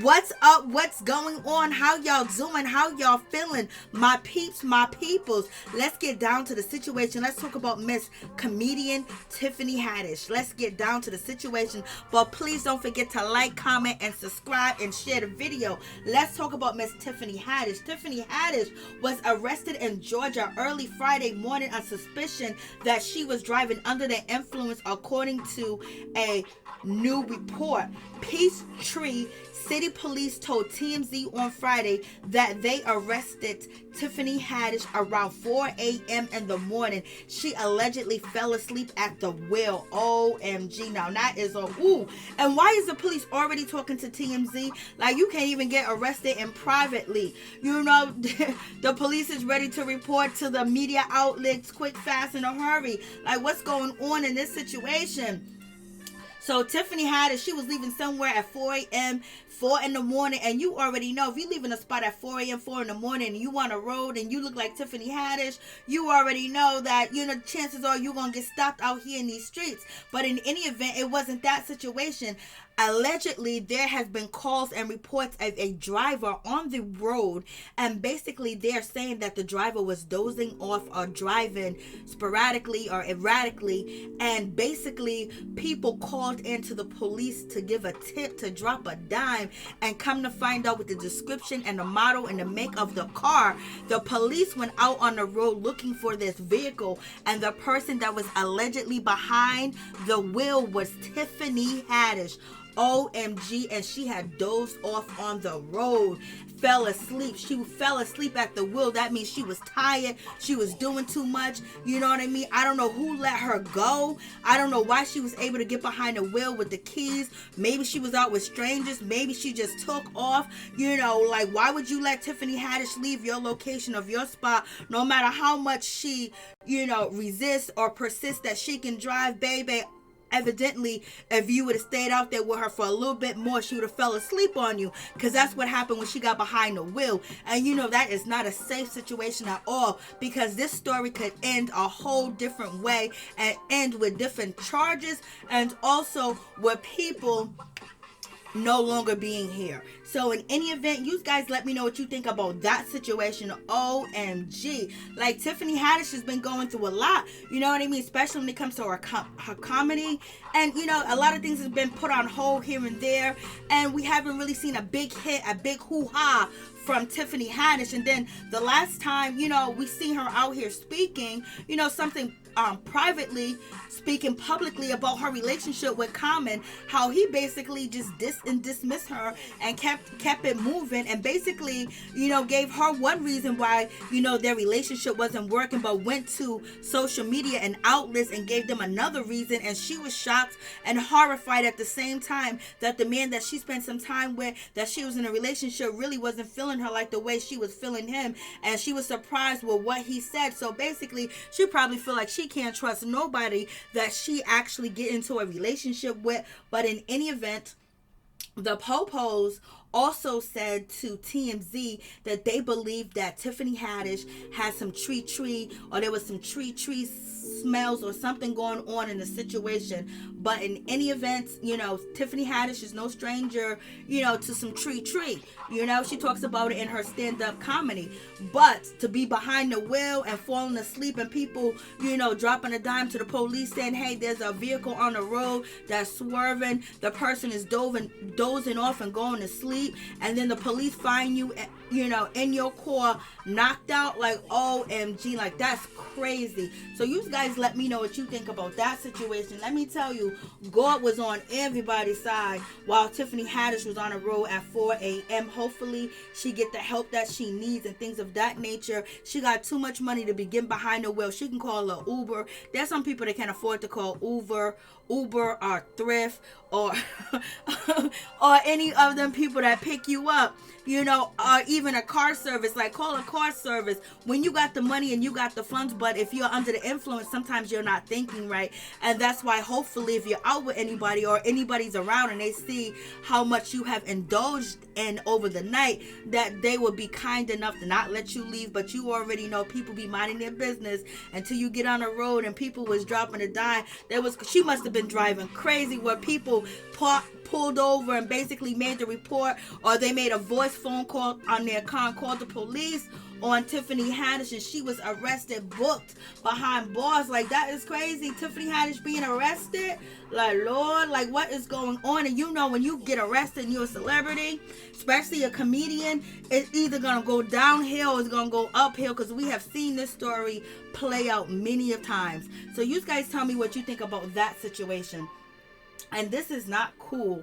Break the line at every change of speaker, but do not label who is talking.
What's up? What's going on? How y'all doing? How y'all feeling? My peeps, my peoples. Let's get down to the situation. Let's talk about Miss Comedian Tiffany Haddish. Let's get down to the situation. But please don't forget to like, comment, and subscribe and share the video. Let's talk about Miss Tiffany Haddish. Tiffany Haddish was arrested in Georgia early Friday morning on suspicion that she was driving under the influence, according to a new report. Peachtree City Police told TMZ on Friday that they arrested Tiffany Haddish around 4 a.m. in the morning. She allegedly fell asleep at the wheel. OMG. Now that is a ooh. And why is the police already talking to TMZ? Like, you can't even get arrested in privately. You know, the police is ready to report to the media outlets quick, fast, in a hurry. Like, what's going on in this situation? So Tiffany Haddish, she was leaving somewhere at 4 a.m., 4 in the morning, and you already know if you're leaving a spot at 4 a.m., 4 in the morning, and you on a road and you look like Tiffany Haddish, you already know that, you know, chances are you're going to get stopped out here in these streets. But in any event, it wasn't that situation. Allegedly, there has been calls and reports of a driver on the road, and basically they're saying that the driver was dozing off or driving sporadically or erratically, and basically people called into the police to give a tip, to drop a dime, and come to find out with the description and the model and the make of the car, the police went out on the road looking for this vehicle, and the person that was allegedly behind the wheel was Tiffany Haddish. OMG, and she had dozed off on the road, fell asleep. She fell asleep at the wheel. That means she was tired. She was doing too much. You know what I mean? I don't know who let her go. I don't know why she was able to get behind the wheel with the keys. Maybe she was out with strangers. Maybe she just took off. You know, like, why would you let Tiffany Haddish leave your location of your spot, no matter how much she, you know, resists or persists that she can drive, baby? Evidently, if you would have stayed out there with her for a little bit more, she would have fell asleep on you, because that's what happened when she got behind the wheel. And you know, that is not a safe situation at all, because this story could end a whole different way and end with different charges, and also with people no longer being here. So in any event, you guys let me know what you think about that situation. OMG. Like, Tiffany Haddish has been going through a lot, you know what I mean, especially when it comes to her comedy. And you know, a lot of things have been put on hold here and there, and we haven't really seen a big hit, a big hoo-ha from Tiffany Haddish. And then the last time, you know, we see her out here speaking, you know, something privately, speaking publicly about her relationship with Common, how he basically just dismissed her and kept it moving, and basically, you know, gave her one reason why, you know, their relationship wasn't working, but went to social media and outlets and gave them another reason. And she was shocked and horrified at the same time that the man that she spent some time with, that she was in a relationship, really wasn't feeling her like the way she was feeling him, and she was surprised with what he said. So basically, she probably feel like she can't trust nobody that she actually get into a relationship with. But in any event, the Popos also said to TMZ that they believe that Tiffany Haddish had some tree, or there was some tree smells or something going on in the situation. But in any event, you know, Tiffany Haddish is no stranger, you know, to some tree. You know, she talks about it in her stand-up comedy. But to be behind the wheel and falling asleep, and people, you know, dropping a dime to the police saying, hey, there's a vehicle on the road that's swerving, the person is dozing off and going to sleep, and then the police find you, you know, in your car, knocked out. Like, OMG, like, that's crazy. So you guys let me know what you think about that situation. Let me tell you, God was on everybody's side while Tiffany Haddish was on the road at 4 a.m. Hopefully she get the help that she needs and things of that nature. She got too much money to be getting behind the wheel. She can call a Uber. There's some people that can afford to call Uber or Thrift or or any of them people that pick you up, you know, or even a car service. Like, call a car service when you got the money and you got the funds. But if you're under the influence, sometimes you're not thinking right, and that's why hopefully if you're out with anybody or anybody's around and they see how much you have indulged in over the night, that they will be kind enough to not let you leave. But you already know people be minding their business until you get on the road, and people was dropping a dime. She must have been driving crazy where people pulled over and basically made the report, or they made a voice phone call on their car and called the police on Tiffany Haddish, and she was arrested, booked behind bars. Like, that is crazy. Tiffany Haddish being arrested, like, Lord, like, what is going on? And you know, when you get arrested and you're a celebrity, especially a comedian, it's either gonna go downhill or it's gonna go uphill, because we have seen this story play out many of times. So you guys tell me what you think about that situation. And this is not cool.